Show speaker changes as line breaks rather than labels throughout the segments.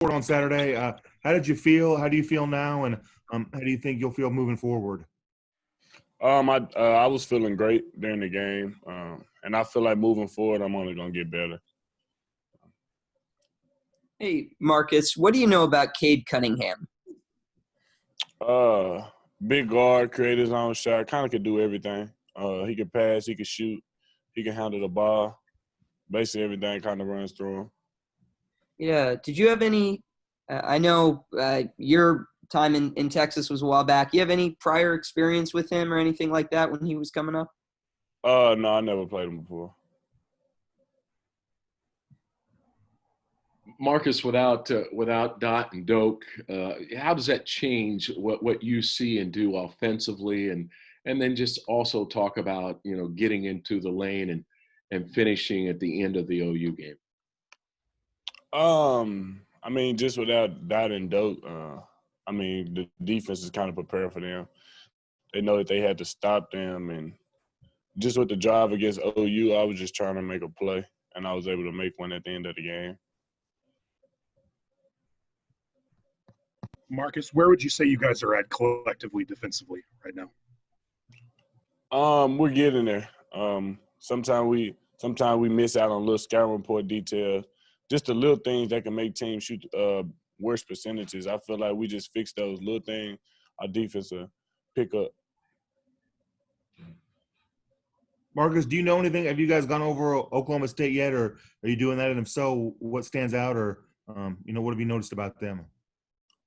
on Saturday. How did you feel? How do you feel now? And how do you think you'll feel moving forward?
I was feeling great during the game, and I feel like moving forward, I'm only gonna get better.
Hey, Marcus, what do you know about Cade Cunningham?
Big guard, create his own shot, kind of could do everything. He can pass, he can shoot, he can handle the ball. Basically, everything kind of runs through him.
Yeah. Did you have any I know your time in Texas was a while back. You have any prior experience with him or anything like that when he was coming up?
No, I never played him before.
Marcus, without Dot and Doak, how does that change what you see and do offensively, and then just also talk about getting into the lane and finishing at the end of the OU game?
I mean, just without Dot and Doak, I mean, the defense is kind of prepared for them. They know that they had to stop them, and just with the drive against OU, I was just trying to make a play, and I was able to make one at the end of the game.
Marcus, where would you say you guys are at collectively defensively right now?
We're getting there. Sometimes we miss out on little scouting report details, just the little things that can make teams shoot worse percentages. I feel like we just fix those little things. Our defense will pick up.
Marcus, do you know anything? Have you guys gone over Oklahoma State yet, or are you doing that? And if so, what stands out, or what have you noticed about them?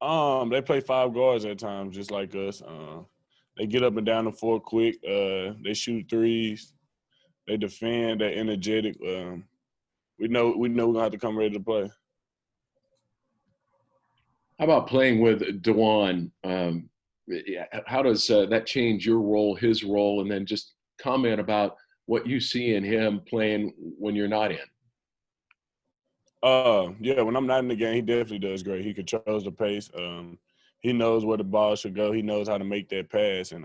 They play 5 guards at times, just like us. They get up and down the floor quick. They shoot threes. They defend. They're energetic. We know we're gonna have to come ready to play.
How about playing with DeJuan? How does that change your role, his role, and then just comment about what you see in him playing when you're not in?
Yeah, when I'm not in the game, he definitely does great. He controls the pace. He knows where the ball should go. He knows how to make that pass. And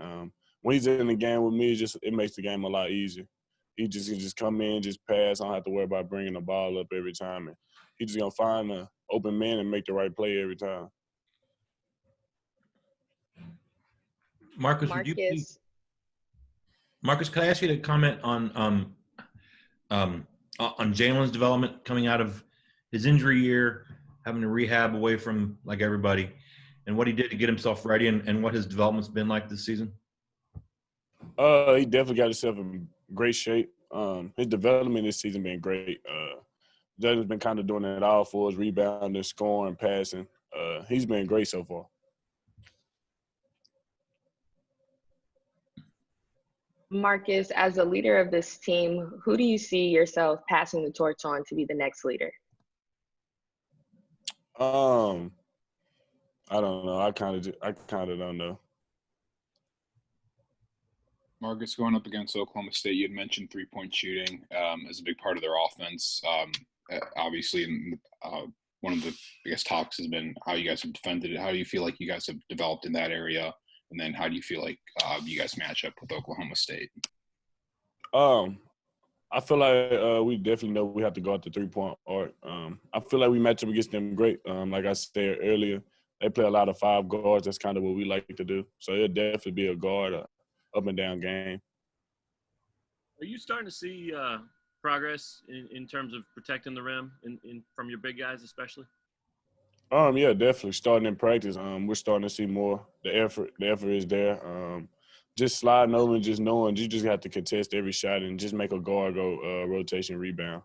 when he's in the game with me, it makes the game a lot easier. He can just come in, just pass. I don't have to worry about bringing the ball up every time. And he's just going to find an open man and make the right play every time.
Marcus, can I ask you to comment on Jalen's development coming out of his injury year, having to rehab away from like everybody, and what he did to get himself ready and what his development's been like this season?
He definitely got himself in great shape. His development this season been great. Jalen's been kind of doing it all for us, rebounding, scoring, passing. He's been great so far.
Marcus, as a leader of this team, who do you see yourself passing the torch on to be the next leader?
I don't know. I kind of don't know.
Marcus, going up against Oklahoma State, you had mentioned three-point shooting as a big part of their offense. Obviously, one of the biggest talks has been how you guys have defended it. How do you feel like you guys have developed in that area? And then how do you feel like you guys match up with Oklahoma State?
I feel like we definitely know we have to go at the three-point arc. I feel like we match up against them great. Like I said earlier, they play a lot of 5 guards. That's kind of what we like to do. So it'll definitely be a guard, up and down game.
Are you starting to see progress in terms of protecting the rim from your big guys especially?
Yeah, definitely. Starting in practice, we're starting to see more. The effort is there. Just sliding over and just knowing you just have to contest every shot and just make a guard go rotation rebound.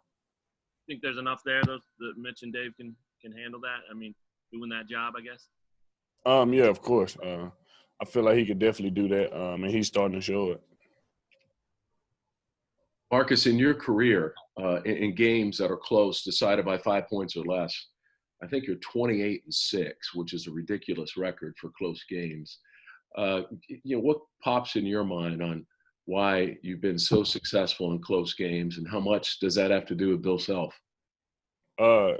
Think there's enough there, those that Mitch and Dave can handle that? I mean, doing that job, I guess?
Yeah, of course. I feel like he could definitely do that, and he's starting to show it.
Marcus, in your career, in games that are close, decided by 5 points or less, I think you're 28-6, which is a ridiculous record for close games. What pops in your mind on why you've been so successful in close games, and how much does that have to do with Bill Self?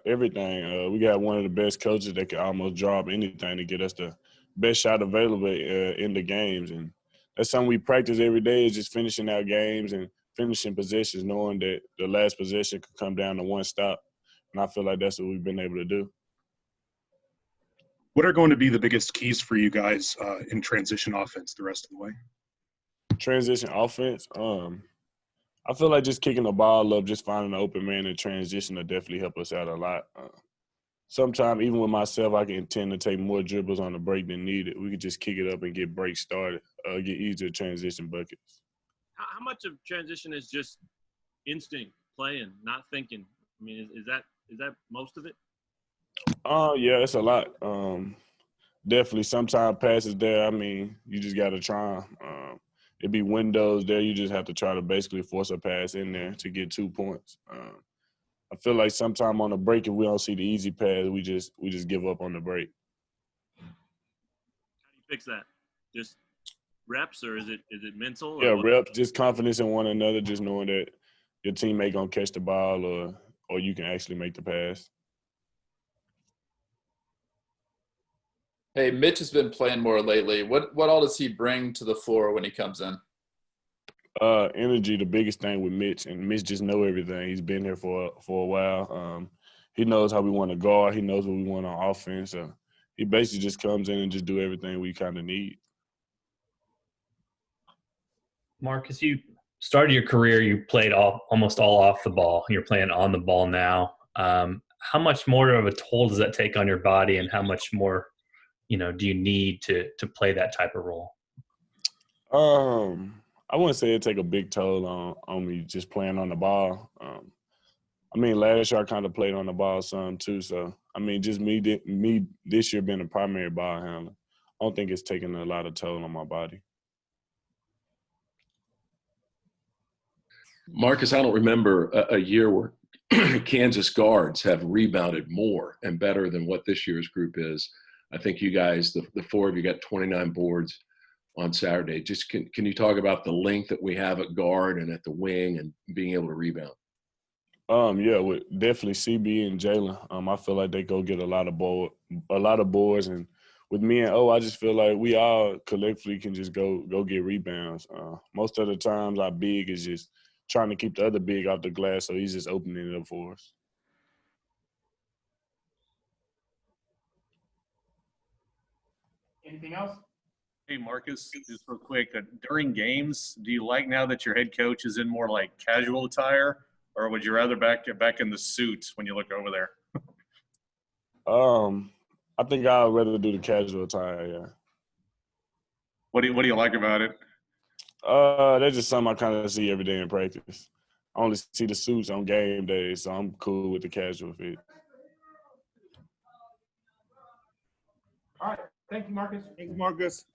Everything. We got one of the best coaches that can almost drop anything to get us the best shot available in the games, and that's something we practice every day. Is just finishing our games and finishing possessions, knowing that the last possession could come down to one stop, and I feel like that's what we've been able to do.
What are going to be the biggest keys for you guys in transition offense the rest of the way?
Transition offense. I feel like just kicking the ball up, just finding an open man in transition will definitely help us out a lot. Sometimes, even with myself, I can tend to take more dribbles on the break than needed. We could just kick it up and get breaks started, get easier transition buckets.
How much of transition is just instinct, playing, not thinking? I mean, is that most of it?
Yeah, it's a lot. Definitely, sometimes passes there. I mean, you just got to try 'em. It'd be windows there. You just have to try to basically force a pass in there to get 2 points. I feel like sometime on the break, if we don't see the easy pass, we just give up on the break.
How do you fix that? Just reps, or is it mental? Or
Yeah,
what?
reps, just confidence in one another, just knowing that your teammate gonna catch the ball or you can actually make the pass.
Hey, Mitch has been playing more lately. What all does he bring to the floor when he comes in?
Energy, the biggest thing with Mitch, and Mitch just know everything. He's been here for a while. He knows how we want to guard. He knows what we want on offense. He basically just comes in and just do everything we kind of need.
Marcus, you started your career, you played almost all off the ball. You're playing on the ball now. How much more of a toll does that take on your body, and how much more, do you need to play that type of role?
I wouldn't say it take a big toll on me just playing on the ball. I mean, last year I kind of played on the ball some too. So, I mean, just me this year being a primary ball handler, I don't think it's taking a lot of toll on my body.
Marcus, I don't remember a year where Kansas guards have rebounded more and better than what this year's group is. I think you guys, the four of you, got 29 boards on Saturday. Just can you talk about the length that we have at guard and at the wing and being able to rebound?
Yeah, with definitely CB and Jalen. I feel like they go get a lot of boards, and with me and O, I just feel like we all collectively can just go get rebounds. Most of the times, our big is just trying to keep the other big off the glass, so he's just opening it up for us.
Anything else?
Hey, Marcus, just real quick, during games, do you like now that your head coach is in more like casual attire, or would you rather get back in the suits when you look over there?
I think I'd rather do the casual attire, yeah.
What do you like about it?
That's just something I kind of see every day in practice. I only see the suits on game days, so I'm cool with the casual fit.
All right. Thank you, Marcus. Thank you, Marcus.